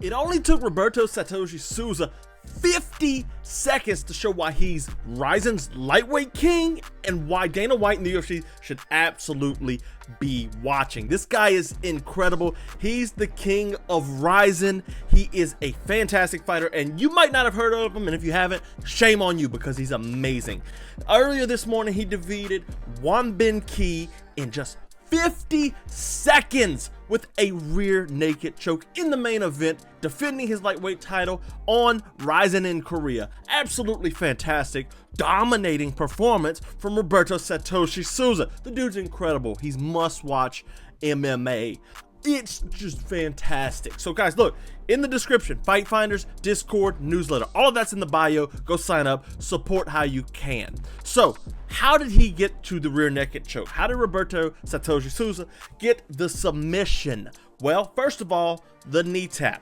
It only took Roberto Satoshi Souza 50 seconds to show why he's RIZIN's lightweight king and why Dana White and the UFC should absolutely be watching. This guy is incredible. He's the king of RIZIN. He is a fantastic fighter, and you might not have heard of him, and if you haven't, shame on you because he's amazing. Earlier this morning, he defeated Wonbin Ki in just 50 seconds with a rear naked choke in the main event, defending his lightweight title on RIZIN in Korea. Absolutely fantastic, dominating performance from Roberto Satoshi Souza. The dude's incredible. He's must-watch MMA. It's just fantastic. So guys, look, in the description, Fight Finders, Discord, newsletter, all of that's in the bio. Go sign up, support how you can. So how did he get to the rear naked choke? How did Roberto Satoshi Souza get the submission? Well, first of all, the knee tap.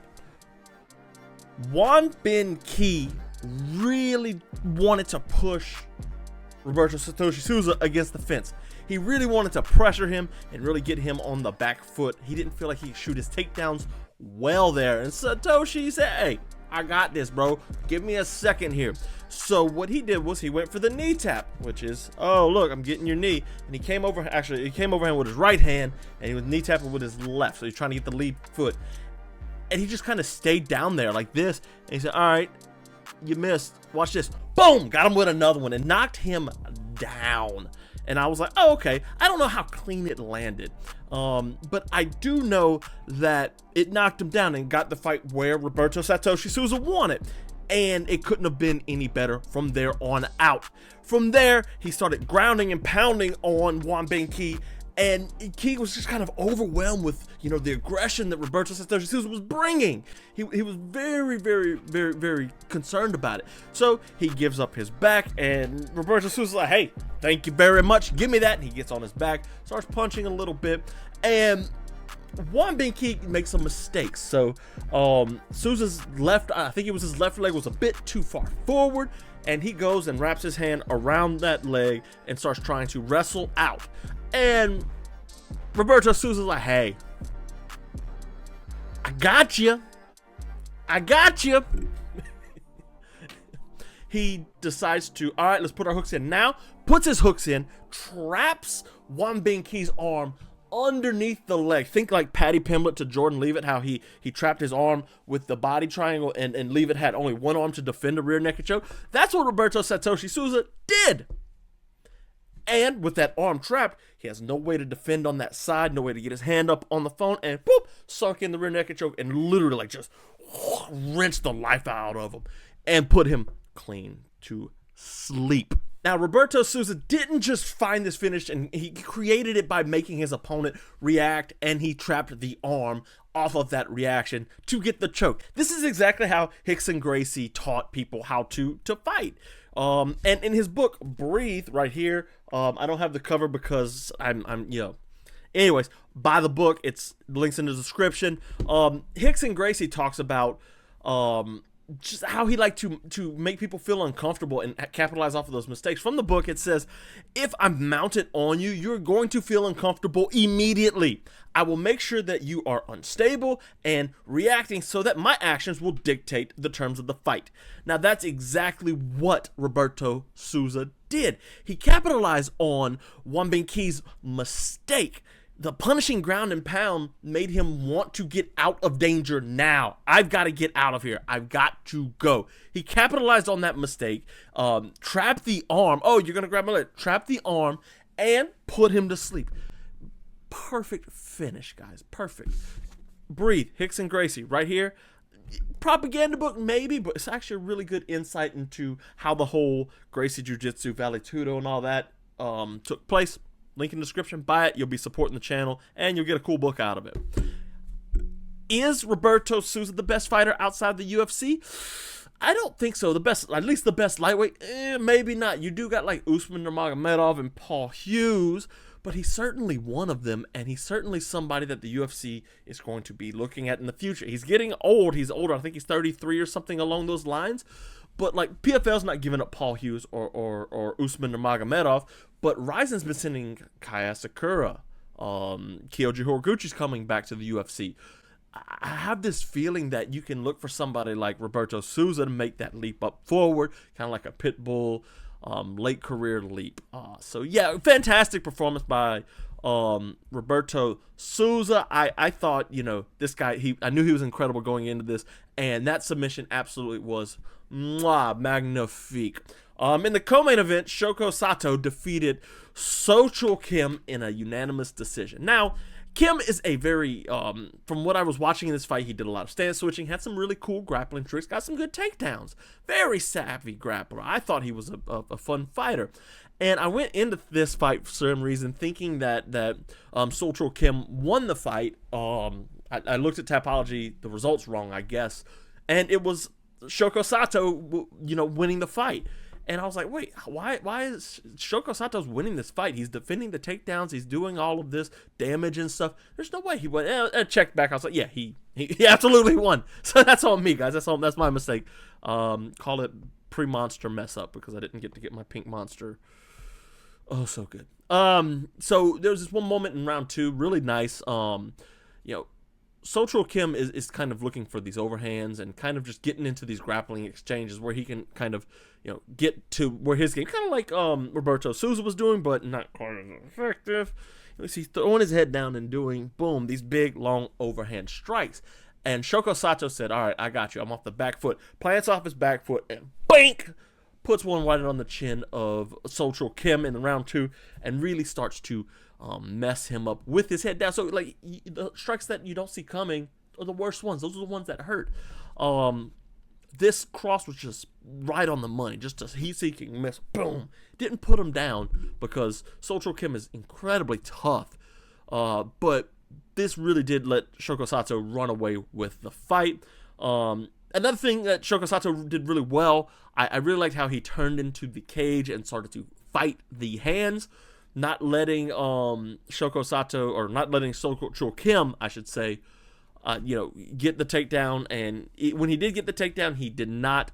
Wonbin Ki really wanted to push Roberto Satoshi Souza against the fence. He really wanted to pressure him and really get him on the back foot. He didn't feel like he could shoot his takedowns well there. And Satoshi said, hey, I got this, bro. Give me a second here. So what he did was he went for the knee tap, which is, oh, look, I'm getting your knee. And he came over, actually, he came over him with his right hand, and he was knee tapping with his left. So he's trying to get the lead foot. And he just kind of stayed down there like this. And he said, all right, you missed. Watch this. Boom! Got him with another one and knocked him down. And I was like, oh, okay. I don't know how clean it landed. But I do know that it knocked him down and got the fight where Roberto Satoshi Souza won it. And it couldn't have been any better from there on out. From there, he started grounding and pounding on Wonbin Ki. And Ki was just kind of overwhelmed with, the aggression that Roberto Satoshi Souza was bringing. He was very, very, very, very concerned about it. So he gives up his back, and Roberto Souza's like, hey, thank you very much. Give me that. And he gets on his back, starts punching a little bit. And Wonbin Ki makes some mistakes. So Souza's left, I think it was his left leg, was a bit too far forward. And he goes and wraps his hand around that leg and starts trying to wrestle out. And Roberto Souza's like, hey, I got you. He decides to, all right, let's put our hooks in. Now, puts his hooks in, traps Wonbin Ki's arm underneath the leg. Think like Paddy Pimblett to Jordan Leavitt, how he trapped his arm with the body triangle, and Leavitt had only one arm to defend a rear naked choke. That's what Roberto Satoshi Souza did. And with that arm trapped, he has no way to defend on that side, no way to get his hand up on the phone, and boop, sunk in the rear naked choke and literally like just wrenched the life out of him and put him clean to sleep. Now, Roberto Souza didn't just find this finish, and he created it by making his opponent react, and he trapped the arm off of that reaction to get the choke. This is exactly how Rickson Gracie taught people how to fight. And in his book, Breathe, right here, I don't have the cover because anyways, buy the book. It's links in the description. Rickson Gracie talks about, just how he liked to make people feel uncomfortable and capitalize off of those mistakes. From the book, it says, if I'm mounted on you, you're going to feel uncomfortable immediately. I will make sure that you are unstable and reacting so that my actions will dictate the terms of the fight. Now, that's exactly what Roberto Souza did. He capitalized on Wonbin Ki's mistake. The punishing ground and pound made him want to get out of danger now. I've got to get out of here. I've got to go. He capitalized on that mistake, trapped the arm. Oh, you're going to grab my leg. Trapped the arm and put him to sleep. Perfect finish, guys. Perfect. Breathe. Rickson Gracie right here. Propaganda book, maybe, but it's actually a really good insight into how the whole Gracie Jiu-Jitsu, Vale Tudo, and all that took place. Link in the description. Buy it. You'll be supporting the channel, and you'll get a cool book out of it. Is Roberto Souza the best fighter outside the UFC? I don't think so. At least the best lightweight, maybe not. You do got like Usman Nurmagomedov and Paul Hughes, but he's certainly one of them, and he's certainly somebody that the UFC is going to be looking at in the future. He's getting old. He's older. I think he's 33 or something along those lines. But like PFL's not giving up Paul Hughes or Usman Nurmagomedov, but RIZIN's been sending Kaya Sakura. Kyoji Horiguchi's coming back to the UFC. I have this feeling that you can look for somebody like Roberto Souza to make that leap up forward, kind of like a pit bull late career leap. So yeah, fantastic performance by Roberto Souza. I thought, you know, this guy, I knew he was incredible going into this, and that submission absolutely was magnifique. In the co-main event, Shoko Sato defeated Sochul Kim in a unanimous decision. Now, Kim is a very, from what I was watching in this fight, he did a lot of stance switching, had some really cool grappling tricks, got some good takedowns. Very savvy grappler. I thought he was a fun fighter. And I went into this fight for some reason thinking that Sochul Kim won the fight. I looked at Tapology, the results wrong, I guess. And it was Shoko Sato, you know, winning the fight. And I was like, wait, why is Shoko Sato's winning this fight? He's defending the takedowns. He's doing all of this damage and stuff. There's no way he won. I checked back. I was like, yeah, he absolutely won. So that's on me, guys. That's my mistake. Call it pre-monster mess up because I didn't get my pink monster. Oh, so good. So there was this one moment in round 2, really nice. You know, Sochul Kim is kind of looking for these overhands and kind of just getting into these grappling exchanges where he can kind of, you know, get to where his game, kind of like Roberto Souza was doing, but not quite as effective. You know, he's throwing his head down and doing, boom, these big, long overhand strikes. And Shoko Sato said, all right, I got you. I'm off the back foot. Plants off his back foot and bink! Puts one right on the chin of Sochul Kim in round 2 and really starts to mess him up with his head down. So, like, the strikes that you don't see coming are the worst ones. Those are the ones that hurt. This cross was just right on the money. Just a heat-seeking miss. Boom. Didn't put him down because Sochul Kim is incredibly tough. But this really did let Shoko Sato run away with the fight. Another thing that Shoko Sato did really well, I really liked how he turned into the cage and started to fight the hands. Not letting Shoko Sato, or not letting Sochul Kim, I should say, you know, get the takedown. And when he did get the takedown, he did not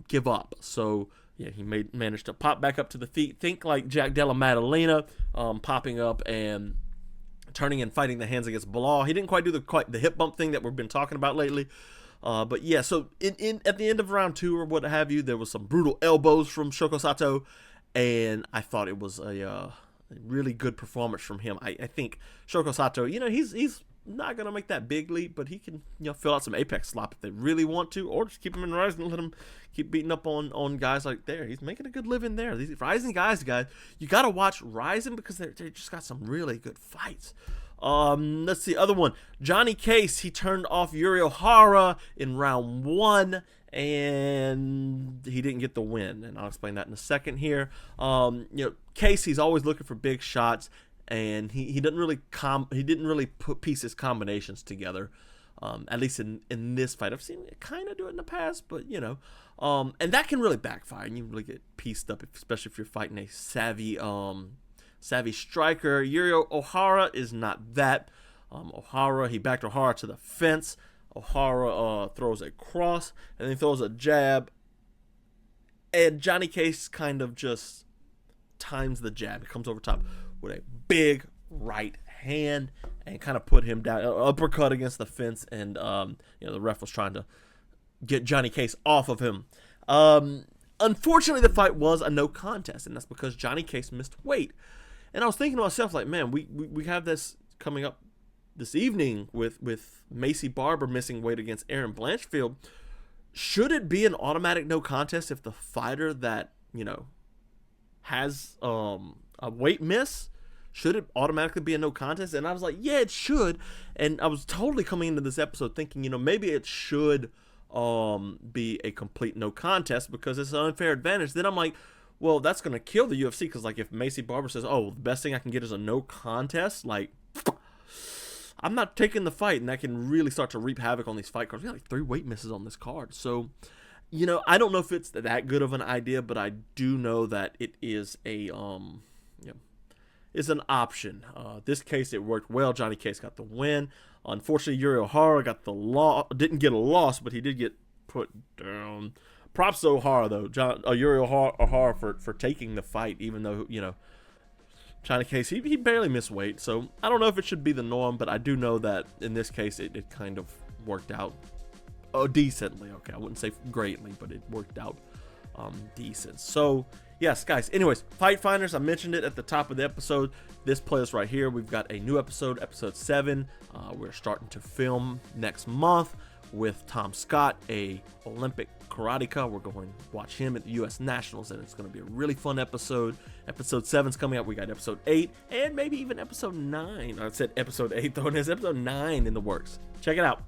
give up. So yeah, he managed to pop back up to the feet. Think like Jack Della Maddalena, popping up and turning and fighting the hands against Bilal. He didn't quite do the hip bump thing that we've been talking about lately. But yeah, so at the end of round 2 or what have you, there was some brutal elbows from Shoko Sato. And I thought it was a really good performance from him. I think Shoko Sato, you know, he's not going to make that big leap, but he can, you know, fill out some apex slop if they really want to, or just keep him in RIZIN and let him keep beating up on guys like there. He's making a good living there. These RIZIN guys, you got to watch RIZIN because they just got some really good fights. Let's see, other one. Johnny Case, he turned off Yuri Ohara in round 1. And he didn't get the win, and I'll explain that in a second here. You know, Case, he's always looking for big shots, and he didn't really put pieces combinations together. At least in this fight, I've seen it kind of do it in the past, but you know, and that can really backfire, and you really get pieced up, especially if you're fighting a savvy striker. Yuri Ohara is not that. He backed Ohara to the fence. Ohara throws a cross, and then he throws a jab, and Johnny Case kind of just times the jab. He comes over top with a big right hand and kind of put him down, uppercut against the fence, and you know, the ref was trying to get Johnny Case off of him. Unfortunately, the fight was a no contest, and that's because Johnny Case missed weight. And I was thinking to myself, like, man, we have this coming up this evening with Macy Barber missing weight against Aaron Blanchfield. Should it be an automatic no contest if the fighter that, you know, has a weight miss? Should it automatically be a no contest? And I was like, yeah, it should. And I was totally coming into this episode thinking, you know, maybe it should be a complete no contest because it's an unfair advantage. Then I'm like, well, that's going to kill the UFC because, like, if Macy Barber says, oh, the best thing I can get is a no contest, like, I'm not taking the fight, and that can really start to reap havoc on these fight cards. We got like 3 weight misses on this card. So, you know, I don't know if it's that good of an idea, but I do know that it is is an option. This case, it worked well. Johnny Case got the win. Unfortunately, Yuri Ohara got didn't get a loss, but he did get put down. Props to Ohara, though. Yuri Ohara for taking the fight, even though, you know, China case, he barely missed weight, so I don't know if it should be the norm, but I do know that in this case it kind of worked out decently. Okay, I wouldn't say greatly, but it worked out decent. So yes, guys, anyways, Fight Finders, I mentioned it at the top of the episode. This playlist right here, we've got a new episode, episode 7. We're starting to film next month with Tom Scott, a Olympic karateka. We're going to watch him at the U.S. Nationals, and it's going to be a really fun episode. Episode 7's coming up. We got episode 8 and maybe even episode 9. I said episode 8, though. There's episode 9 in the works. Check it out.